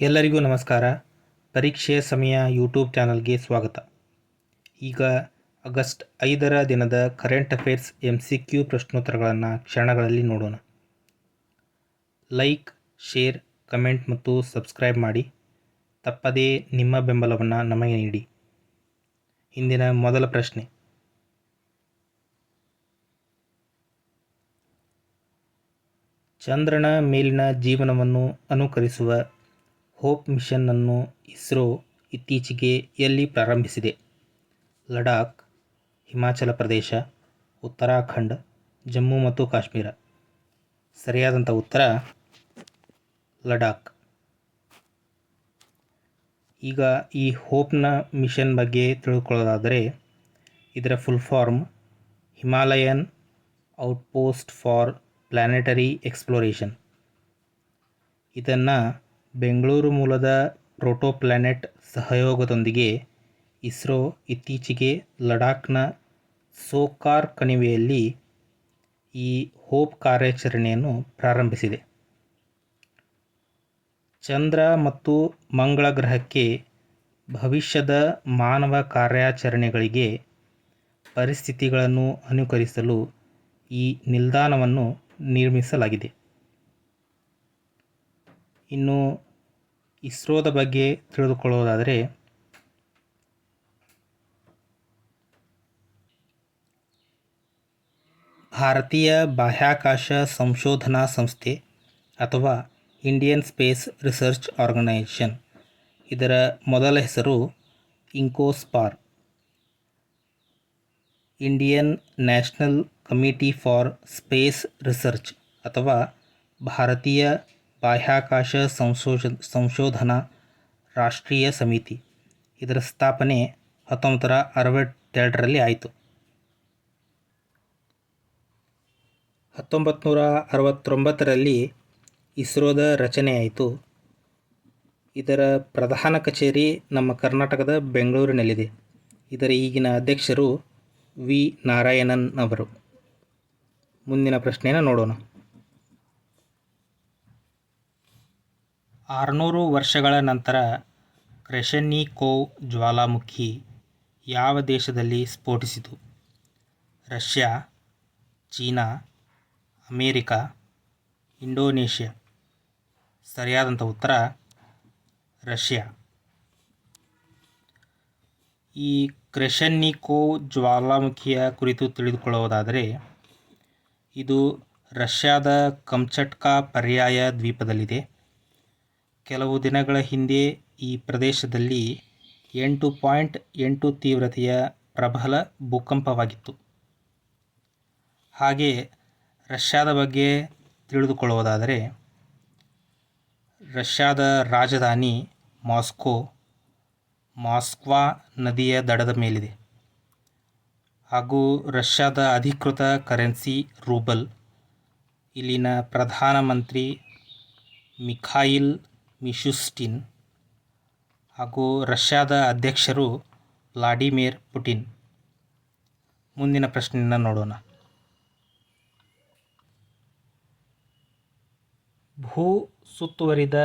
ಎಲ್ಲರಿಗೂ ನಮಸ್ಕಾರ. ಪರೀಕ್ಷೆಯ ಸಮಯ ಯೂಟ್ಯೂಬ್ ಚಾನಲ್ಗೆ ಸ್ವಾಗತ. ಈಗ ಆಗಸ್ಟ್ 5ರ ದಿನದ ಕರೆಂಟ್ ಅಫೇರ್ಸ್ MCQ ಪ್ರಶ್ನೋತ್ತರಗಳನ್ನು ಕ್ಷಣಗಳಲ್ಲಿ ನೋಡೋಣ. ಲೈಕ್, ಶೇರ್, ಕಮೆಂಟ್ ಮತ್ತು ಸಬ್ಸ್ಕ್ರೈಬ್ ಮಾಡಿ. ತಪ್ಪದೇ ನಿಮ್ಮ ಬೆಂಬಲವನ್ನು ನಮಗೆ ನೀಡಿ. ಇಂದಿನ ಮೊದಲ ಪ್ರಶ್ನೆ. ಚಂದ್ರನ ಮೇಲಿನ ಜೀವನವನ್ನು ಅನುಕರಿಸುವ ಹೋಪ್ ಮಿಷನ್ ಅನ್ನು ಇಸ್ರೋ ಇತ್ತೀಚೆಗೆ ಎಲ್ಲಿ ಪ್ರಾರಂಭಿಸಿದೆ? ಲಡಾಖ್, ಹಿಮಾಚಲ ಪ್ರದೇಶ, ಉತ್ತರಾಖಂಡ್, ಜಮ್ಮು ಮತ್ತು ಕಾಶ್ಮೀರ. ಸರಿಯಾದಂಥ ಉತ್ತರ ಲಡಾಖ್. ಈಗ ಈ ಹೋಪ್ನ ಮಿಷನ್ ಬಗ್ಗೆ ತಿಳ್ಕೊಳ್ಳೋದಾದರೆ ಇದರ full form Himalayan outpost for planetary exploration. ಇದನ್ನು ಬೆಂಗಳೂರು ಮೂಲದ ಪ್ರೋಟೋಪ್ಲಾನೆಟ್ ಸಹಯೋಗದೊಂದಿಗೆ ಇಸ್ರೋ ಇತ್ತೀಚೆಗೆ ಲಡಾಖ್ನ ಸೋಕಾರ್ ಕಣಿವೆಯಲ್ಲಿ ಈ ಹೋಪ್ ಕಾರ್ಯಾಚರಣೆಯನ್ನು ಪ್ರಾರಂಭಿಸಿದೆ. ಚಂದ್ರ ಮತ್ತು ಮಂಗಳ ಗ್ರಹಕ್ಕೆ ಭವಿಷ್ಯದ ಮಾನವ ಕಾರ್ಯಾಚರಣೆಗಳಿಗೆ ಪರಿಸ್ಥಿತಿಗಳನ್ನು ಅನುಕರಿಸಲು ಈ ನಿಲ್ದಾಣವನ್ನು ನಿರ್ಮಿಸಲಾಗಿದೆ. ಇನ್ನು ಇಸ್ರೋದ ಬಗ್ಗೆ ತಿಳಿದುಕೊಳ್ಳೋದಾದರೆ ಭಾರತೀಯ ಬಾಹ್ಯಾಕಾಶ ಸಂಶೋಧನಾ ಸಂಸ್ಥೆ ಅಥವಾ ಇಂಡಿಯನ್ ಸ್ಪೇಸ್ ರಿಸರ್ಚ್ ಆರ್ಗನೈಜೇಷನ್, ಇದರ ಮೊದಲ ಹೆಸರು INCOSPAR, Indian National Committee for Space Research ಅಥವಾ ಭಾರತೀಯ ಬಾಹ್ಯಾಕಾಶ ಸಂಶೋಧನಾ ರಾಷ್ಟ್ರೀಯ ಸಮಿತಿ. ಇದರ ಸ್ಥಾಪನೆ 1962ರಲ್ಲಿ ಆಯಿತು. 1969ರಲ್ಲಿ ಇಸ್ರೋದ ರಚನೆಯಾಯಿತು. ಇದರ ಪ್ರಧಾನ ಕಚೇರಿ ನಮ್ಮ ಕರ್ನಾಟಕದ ಬೆಂಗಳೂರಿನಲ್ಲಿದೆ. ಇದರ ಈಗಿನ ಅಧ್ಯಕ್ಷರು ವಿ ನಾರಾಯಣನ್ ಅವರು. ಮುಂದಿನ ಪ್ರಶ್ನೆಯನ್ನು ನೋಡೋಣ. 600 ವರ್ಷಗಳ ನಂತರ ಕ್ರೆಷೆನ್ನಿಕೋವ್ ಜ್ವಾಲಾಮುಖಿ ಯಾವ ದೇಶದಲ್ಲಿ ಸ್ಫೋಟಿಸಿತು? Russia, China, America, Indonesia. ಸರಿಯಾದಂಥ ಉತ್ತರ ರಷ್ಯಾ. ಈ ಕ್ರೆಷೆನ್ನಿಕೋವ್ ಜ್ವಾಲಾಮುಖಿಯ ಕುರಿತು ತಿಳಿದುಕೊಳ್ಳುವುದಾದರೆ ಇದು ರಷ್ಯಾದ ಕಮ್ಚಟ್ಕಾ ಪರ್ಯಾಯ ದ್ವೀಪದಲ್ಲಿದೆ. ಕೆಲವು ದಿನಗಳ ಹಿಂದೆ ಈ ಪ್ರದೇಶದಲ್ಲಿ 8.8 ತೀವ್ರತೆಯ ಪ್ರಬಲ ಭೂಕಂಪವಾಗಿತ್ತು. ಹಾಗೆ ರಷ್ಯಾದ ಬಗ್ಗೆ ತಿಳಿದುಕೊಳ್ಳುವುದಾದರೆ ರಷ್ಯಾದ ರಾಜಧಾನಿ ಮಾಸ್ಕ್ವಾ ನದಿಯ ದಡದ ಮೇಲಿದೆ. ಹಾಗೂ ರಷ್ಯಾದ ಅಧಿಕೃತ ಕರೆನ್ಸಿ ರೂಬಲ್. ಇಲ್ಲಿನ ಪ್ರಧಾನಮಂತ್ರಿ ಮಿಖಾಯಿಲ್ ಮಿಶುಸ್ಟಿನ್ ಹಾಗೂ ರಷ್ಯಾದ ಅಧ್ಯಕ್ಷರು ವ್ಲಾಡಿಮಿರ್ ಪುಟಿನ್. ಮುಂದಿನ ಪ್ರಶ್ನೆಯನ್ನು ನೋಡೋಣ. ಭೂ ಸುತ್ತುವರಿದ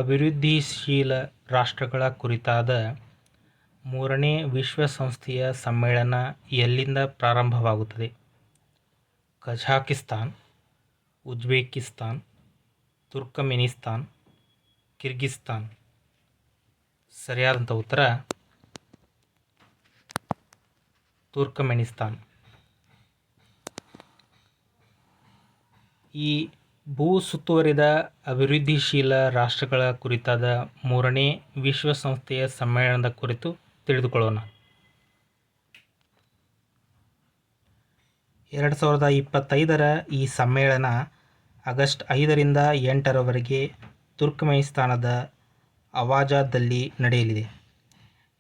ಅಭಿವೃದ್ಧಿಶೀಲ ರಾಷ್ಟ್ರಗಳ ಕುರಿತಾದ 3ನೇ ವಿಶ್ವಸಂಸ್ಥೆಯ ಸಮ್ಮೇಳನ ಎಲ್ಲಿಂದ ಪ್ರಾರಂಭವಾಗುತ್ತದೆ? Kazakhstan, Uzbekistan, ತುರ್ಕಮೆನಿಸ್ತಾನ್, Kyrgyzstan. ಸರಿಯಾದಂಥ ಉತ್ತರ ತುರ್ಕಮೆನಿಸ್ತಾನ್. ಈ ಭೂ ಸುತ್ತುವರಿದ ಅಭಿವೃದ್ಧಿಶೀಲ ರಾಷ್ಟ್ರಗಳ ಕುರಿತಾದ 3ನೇ ವಿಶ್ವಸಂಸ್ಥೆಯ ಸಮ್ಮೇಳನದ ಕುರಿತು ತಿಳಿದುಕೊಳ್ಳೋಣ. 2025ರ ಈ ಸಮ್ಮೇಳನ ಆಗಸ್ಟ್ 5ರಿಂದ 8ರವರೆಗೆ ತುರ್ಕಮೆನಿಸ್ತಾನದ ಅವಾಜಾದಲ್ಲಿ ನಡೆಯಲಿದೆ.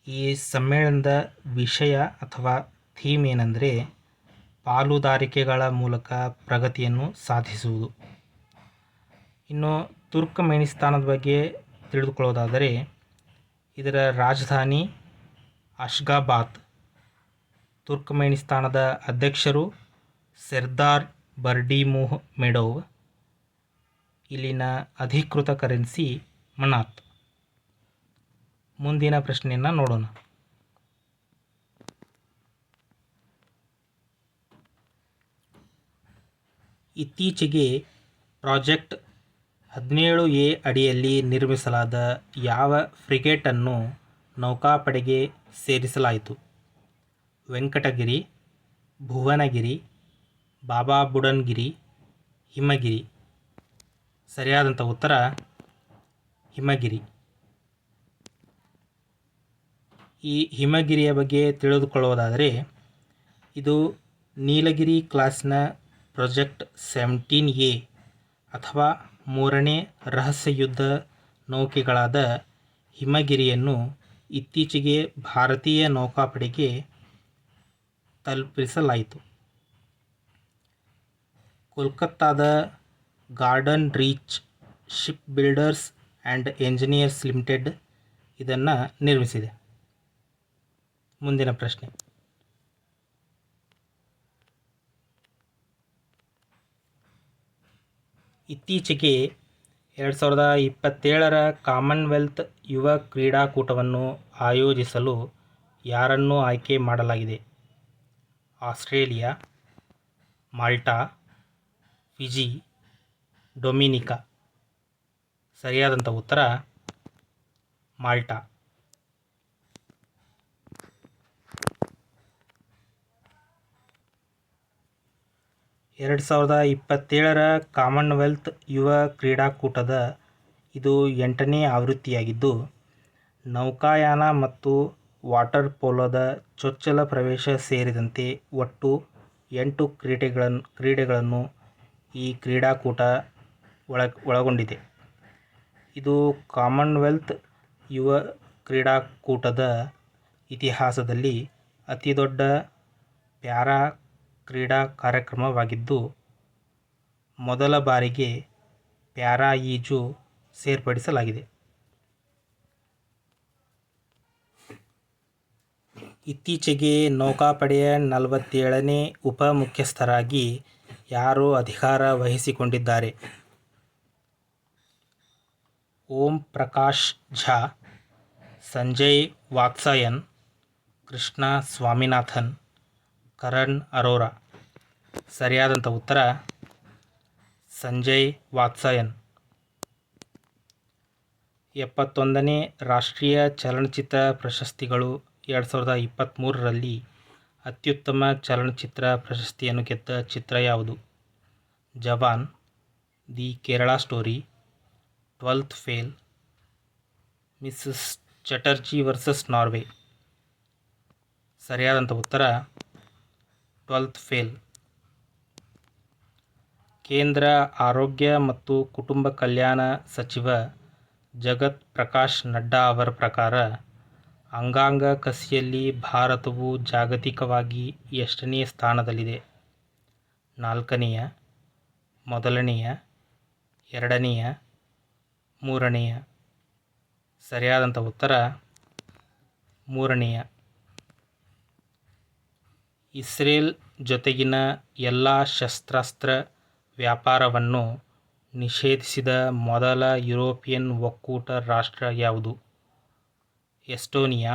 ಈ ಸಮ್ಮೇಳನದ ವಿಷಯ ಅಥವಾ ಥೀಮ್ ಏನೆಂದರೆ ಪಾಲುದಾರಿಕೆಗಳ ಮೂಲಕ ಪ್ರಗತಿಯನ್ನು ಸಾಧಿಸುವುದು. ಇನ್ನು ತುರ್ಕಮೆನಿಸ್ತಾನದ ಬಗ್ಗೆ ತಿಳಿದುಕೊಳ್ಳೋದಾದರೆ ಇದರ ರಾಜಧಾನಿ ಅಶ್ಗಾಬಾದ್. ತುರ್ಕಮೆನಿಸ್ತಾನದ ಅಧ್ಯಕ್ಷರು ಸರ್ದಾರ್ ಬರ್ಡಿಮುಹಮೆಡೋವ್. ಇಲ್ಲಿನ ಅಧಿಕೃತ ಕರೆನ್ಸಿ ಮನಾತ್. ಮುಂದಿನ ಪ್ರಶ್ನೆಯನ್ನು ನೋಡೋಣ. ಇತ್ತೀಚೆಗೆ ಪ್ರಾಜೆಕ್ಟ್ 17A ಅಡಿಯಲ್ಲಿ ನಿರ್ಮಿಸಲಾದ ಯಾವ ಫ್ರಿಗೇಟನ್ನು ನೌಕಾಪಡೆಗೆ ಸೇರಿಸಲಾಯಿತು? ವೆಂಕಟಗಿರಿ, ಭುವನಗಿರಿ, ಬಾಬಾ ಬುಡನ್ಗಿರಿ, ಹಿಮಗಿರಿ. ಸರಿಯಾದಂಥ ಉತ್ತರ ಹಿಮಗಿರಿ. ಈ ಹಿಮಗಿರಿಯ ಬಗ್ಗೆ ತಿಳಿದುಕೊಳ್ಳುವುದಾದರೆ, ಇದು ನೀಲಗಿರಿ ಕ್ಲಾಸ್ನ ಪ್ರಾಜೆಕ್ಟ್ 17A ಅಥವಾ ಮೂರನೇ ರಹಸ್ಯ ಯುದ್ಧ ನೌಕೆಗಳಾದ ಹಿಮಗಿರಿಯನ್ನು ಇತ್ತೀಚೆಗೆ ಭಾರತೀಯ ನೌಕಾಪಡೆಗೆ ತಲುಪಿಸಲಾಯಿತು. ಕೋಲ್ಕತ್ತಾದ Garden Reach Ship Builders and Engineers Limited ಇದನ್ನು ನಿರ್ಮಿಸಿದೆ. ಮುಂದಿನ ಪ್ರಶ್ನೆ. ಇತ್ತೀಚೆಗೆ 2027ರ ಕಾಮನ್ವೆಲ್ತ್ ಯುವ ಕ್ರೀಡಾಕೂಟವನ್ನು ಆಯೋಜಿಸಲು ಯಾರನ್ನು ಆಯ್ಕೆ ಮಾಡಲಾಗಿದೆ? Australia, Malta, Fiji, Dominica. ಸರಿಯಾದಂಥ ಉತ್ತರ ಮಾಲ್ಟಾ. ಎರಡು 2027ರ ಕಾಮನ್ವೆಲ್ತ್ ಯುವ ಕ್ರೀಡಾಕೂಟದ ಇದು 8ನೇ ಆವೃತ್ತಿಯಾಗಿದ್ದು, ನೌಕಾಯಾನ ಮತ್ತು ವಾಟರ್ ಪೋಲೋದ ಚೊಚ್ಚಲ ಪ್ರವೇಶ ಸೇರಿದಂತೆ ಒಟ್ಟು 8 ಕ್ರೀಡೆಗಳನ್ನು ಈ ಕ್ರೀಡಾಕೂಟ ಒಳಗೊಂಡಿದೆ. ಇದು ಕಾಮನ್ವೆಲ್ತ್ ಯುವ ಕ್ರೀಡಾಕೂಟದ ಇತಿಹಾಸದಲ್ಲಿ ಅತಿದೊಡ್ಡ ಪ್ಯಾರಾ ಕ್ರೀಡಾ ಕಾರ್ಯಕ್ರಮವಾಗಿದ್ದು, ಮೊದಲ ಬಾರಿಗೆ ಪ್ಯಾರಾ ಈಜು ಸೇರ್ಪಡಿಸಲಾಗಿದೆ. ಇತ್ತೀಚೆಗೆ ನೌಕಾಪಡೆಯ 47ನೇ ಉಪಮುಖ್ಯಸ್ಥರಾಗಿ ಯಾರು ಅಧಿಕಾರ ವಹಿಸಿಕೊಂಡಿದ್ದಾರೆ? ಓಂ ಪ್ರಕಾಶ್ ಝಾ, ಸಂಜಯ್ ವಾತ್ಸಾಯನ್, ಕೃಷ್ಣ ಸ್ವಾಮಿನಾಥನ್, ಕರಣ್ ಅರೋರಾ. ಸರಿಯಾದಂಥ ಉತ್ತರ ಸಂಜಯ್ ವಾತ್ಸಾಯನ್. 71ನೇ ರಾಷ್ಟ್ರೀಯ ಚಲನಚಿತ್ರ ಪ್ರಶಸ್ತಿಗಳು 2023ರಲ್ಲಿ ಅತ್ಯುತ್ತಮ ಚಲನಚಿತ್ರ ಪ್ರಶಸ್ತಿಯನ್ನು ಗೆದ್ದ ಚಿತ್ರ ಯಾವುದು? Jawan, the Kerala Story, 12th Fail, Mrs Chatterjee versus Norway. ಸರಿಯಾದಂಥ ಉತ್ತರ 12th ಫೇಲ್. ಕೇಂದ್ರ ಆರೋಗ್ಯ ಮತ್ತು ಕುಟುಂಬ ಕಲ್ಯಾಣ ಸಚಿವ ಜಗತ್ ಪ್ರಕಾಶ್ ನಡ್ಡಾ ಅವರ ಪ್ರಕಾರ ಅಂಗಾಂಗ ಕಸಿಯಲ್ಲಿ ಭಾರತವು ಜಾಗತಿಕವಾಗಿ ಎಷ್ಟನೇ ಸ್ಥಾನದಲ್ಲಿದೆ? 4ನೇಯ, ಮೊದಲನೆಯ, 2ನೇಯ, 3ನೇಯ. ಸರಿಯಾದಂಥ ಉತ್ತರ 3ನೇಯ. ಇಸ್ರೇಲ್ ಜೊತೆಗಿನ ಎಲ್ಲ ಶಸ್ತ್ರಾಸ್ತ್ರ ವ್ಯಾಪಾರವನ್ನು ನಿಷೇಧಿಸಿದ ಮೊದಲ ಯುರೋಪಿಯನ್ ಒಕ್ಕೂಟ ರಾಷ್ಟ್ರ ಯಾವುದು? Estonia,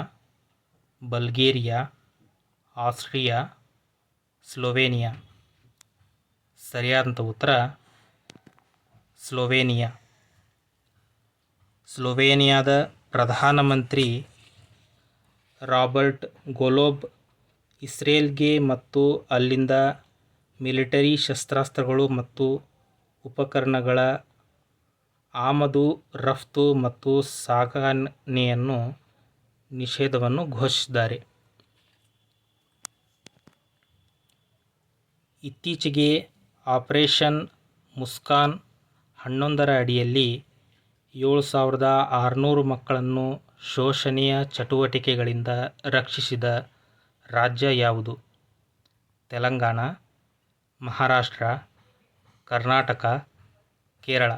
Bulgaria, Austria, Slovenia. ಸರಿಯಾದಂಥ ಉತ್ತರ ಸ್ಲೋವೇನಿಯಾ. ಸ್ಲೋವೇನಿಯಾದ ಪ್ರಧಾನಮಂತ್ರಿ ರಾಬರ್ಟ್ ಗೊಲೋಬ್ ಇಸ್ರೇಲ್ಗೆ ಮತ್ತು ಅಲ್ಲಿಂದ ಮಿಲಿಟರಿ ಶಸ್ತ್ರಾಸ್ತ್ರಗಳು ಮತ್ತು ಉಪಕರಣಗಳ ಆಮದು, ರಫ್ತು ಮತ್ತು ಸಾಗಣೆಯನ್ನು ನಿಷೇಧವನ್ನು ಘೋಷಿಸಿದ್ದಾರೆ. ಇತ್ತೀಚೆಗೆ ಆಪರೇಷನ್ ಮುಸ್ಕಾನ್ 11ರ ಅಡಿಯಲ್ಲಿ 7600 ಮಕ್ಕಳನ್ನು ಶೋಷಣೆಯ ಚಟುವಟಿಕೆಗಳಿಂದ ರಕ್ಷಿಸಿದ ರಾಜ್ಯ ಯಾವುದು? ತೆಲಂಗಾಣ, ಮಹಾರಾಷ್ಟ್ರ, ಕರ್ನಾಟಕ, ಕೇರಳ.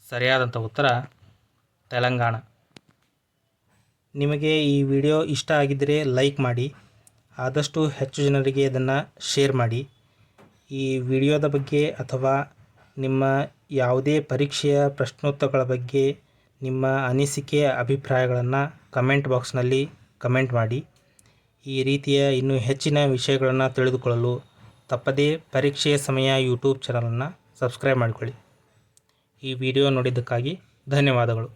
ಸರಿಯಾದಂಥ ಉತ್ತರ ತೆಲಂಗಾಣ. ನಿಮಗೆ ಈ ವಿಡಿಯೋ ಇಷ್ಟ ಆಗಿದ್ದರೆ ಲೈಕ್ ಮಾಡಿ, ಆದಷ್ಟು ಹೆಚ್ಚು ಜನರಿಗೆ ಇದನ್ನು ಶೇರ್ ಮಾಡಿ. ಈ ವಿಡಿಯೋದ ಬಗ್ಗೆ ಅಥವಾ ನಿಮ್ಮ ಯಾವುದೇ ಪರೀಕ್ಷೆಯ ಪ್ರಶ್ನೋತ್ತರಗಳ ಬಗ್ಗೆ ನಿಮ್ಮ ಅನಿಸಿಕೆ ಅಭಿಪ್ರಾಯಗಳನ್ನು ಕಮೆಂಟ್ ಬಾಕ್ಸ್ನಲ್ಲಿ ಕಮೆಂಟ್ ಮಾಡಿ. ಈ ರೀತಿಯ ಇನ್ನೂ ಹೆಚ್ಚಿನ ವಿಷಯಗಳನ್ನು ತಿಳಿದುಕೊಳ್ಳಲು ತಪ್ಪದೇ ಪರೀಕ್ಷೆಯ ಸಮಯ ಯೂಟ್ಯೂಬ್ ಚಾನಲನ್ನು ಸಬ್ಸ್ಕ್ರೈಬ್ ಮಾಡಿಕೊಳ್ಳಿ. ಈ ವಿಡಿಯೋ ನೋಡಿದ್ದಕ್ಕಾಗಿ ಧನ್ಯವಾದಗಳು.